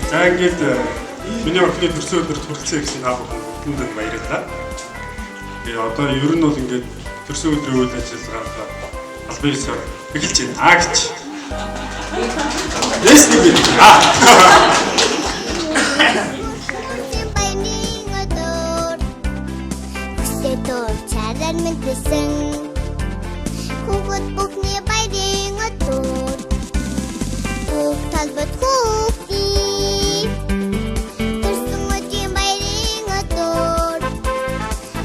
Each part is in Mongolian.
За ингээд миний охины төрсөн өдөрт хүрэлцэн гэсэн та бүхэнд баярлалаа. Тэгээ одоо ер нь бол ингээд төрсөн өдрийн үйл ажиллагаанд албан ёсоор эхэлж байна гэж. Yes нэг. Dur çaren mintesin Kuvvet bukni baydin atur Kuk talbet kukti Tursun utin baydin atur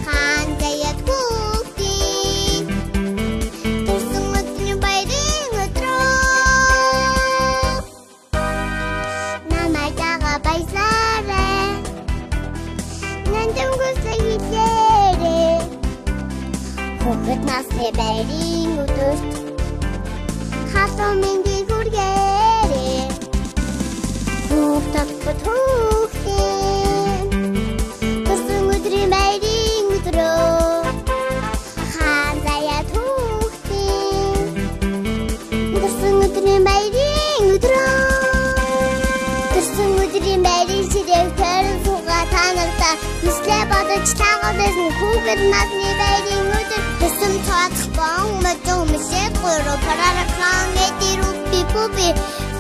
Khan zayat kukti Tursun utin baydin atur Namay taga baysare Nandam gusta gidere Hukut nasne bering utust Hato mingi gurgere Huktak patuktin Kusung udri bering utro Khan zayat huktin Kusung udri bering utro Kusung udri bering sirekter Suga tanırta Misle badaj tağadazın Hukut nasne bering utro Kusum taatıq bağın Мәддің мүшек қойру Парарақлан Әдеру Пипуби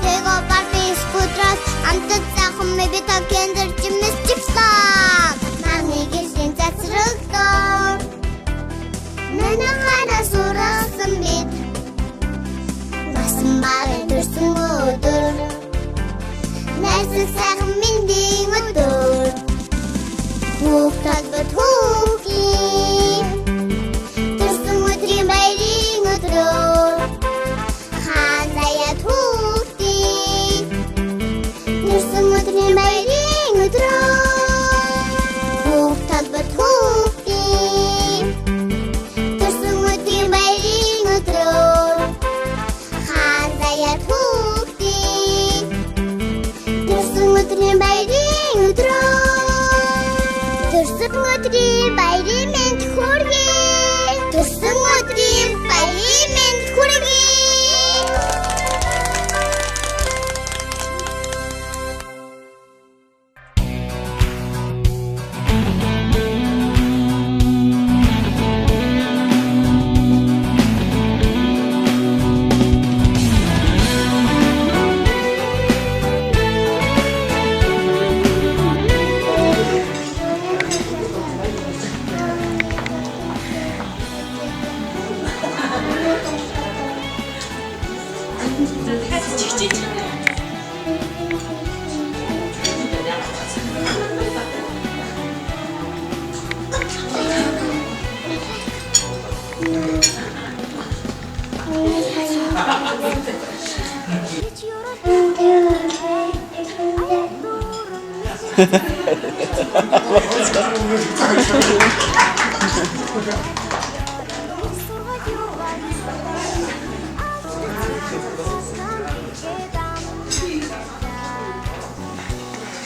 Сега барбейс Кудрас Антыт сақым Мәбета кендір Жиміс Жипсақ Мағни келсен Зәсіріктор Мәні қана сұрақсын бет Басым бары Дүрсін ғыдыр Нәрсін сағым Менден ұдыр Хуқтат бұд хуқим Bayring utrur Khan zayat hukti Nursun utrin bayring utrur Huktat bat hukti Nursun utrin bayring utrur Khan zayat hukti Nursun utrin bayring utrur Nursun utrin bayring men khurgi Tursun utrin bayring men khurgi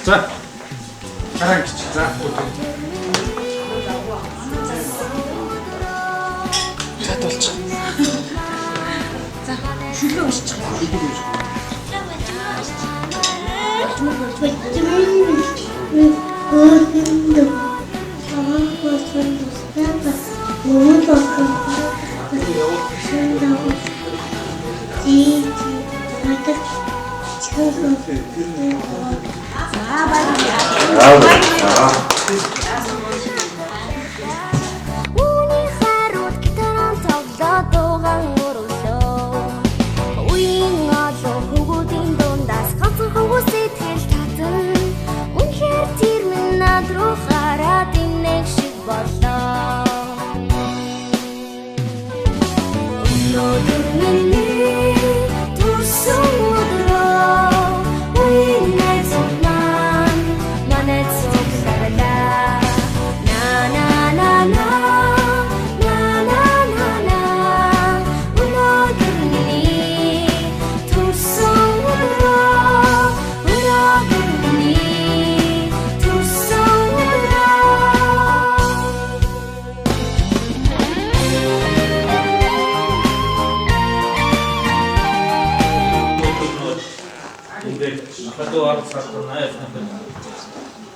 За. Хараа гэж. За. Чат болчих. За. Шүлээ уншиж. Үүний харууд гитаран тоглоод дууган урлоо Үеийн олон хөвгүүдийн дундаас ганцхан хөвгөө сэтгэл татан Үнэхээр тэр минь над руу хараад инех шиг болоо Өнөөдөр миний төрсөн өдрөө Үеийн найз маань манайд цугларлаа ингээд ахадуу арга салтнаа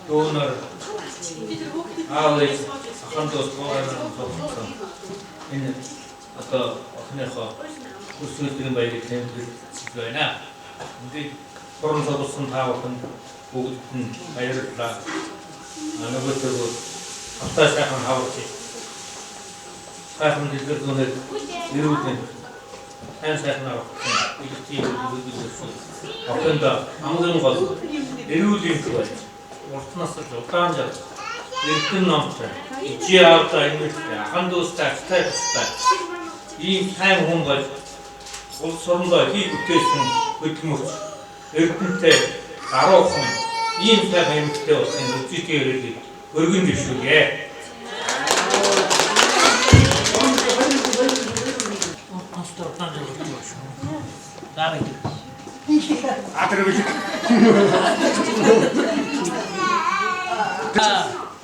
донор аавч ахандос боорон энэ одоо охиныхоо хүсэлтийн баярыг тэмдэглэж байна. Ингээд хорон содсон таавхан бүгд нь баярлалаа. Анагтөө автаа сайхан хаварч сайхан дэлгэрүүлээд ирүүлэн сайн сайхан авах тийм охинд амгын гол ирүүлэн байж уртнаас л удаан жаа эрдэн номтой ичи авта эмэгтэй ахан дүүстэй тайвтай ийм сайн хүн бол улс орондоо хий бүтээсэн хөдөлмөрч эрдэнтэй гаруухан ийм сайхан эмэгтэй болсон үзэгтэй ирээд өргөн дэвшүүлье.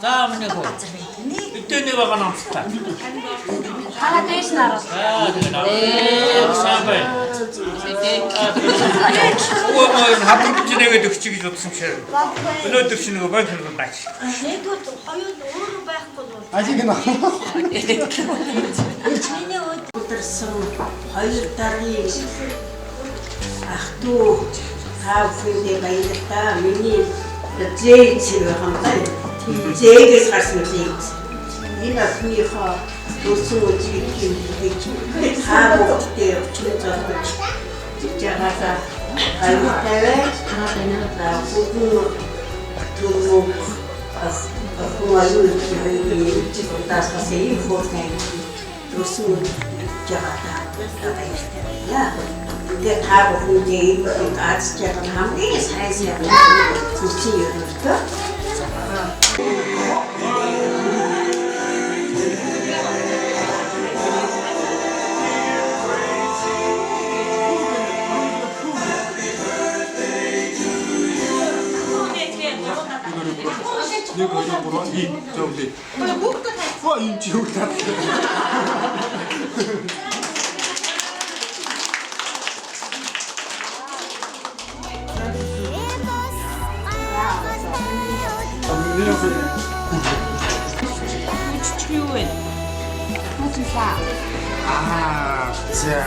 заамнего итэне багана амтта Хаа дэш нараа. самбай өвөө хатгчнээгээ төгчих гэж бодсон шээ өнөөдөр чи нөгөө банк руу гаач Нэгүүд хоёр өөрөө байхгүй бол. Ажиг нэ. Миний өдөрсөн хоёр дараагийн ах トゥ хаавхиндээ баярлалаа. Миний зээг хамтай. Зээгээс гарсан зээг. Энэ ахныхоо өсөн үеийн хаавхтэй өчнөд жагата аюутаваа ханаа бүгд түлхүү ахуалуу чи тасгасээ хөрхэн өсөн жагата баярлалаа. Ингээд таах хүнтэй гацж байгаа хамгийн сайн сайн зүсий өрнөлтөө. Нэг хоёр гурван ийм зөвлөе. Оо ийм ч юу таа. За.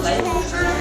Bye.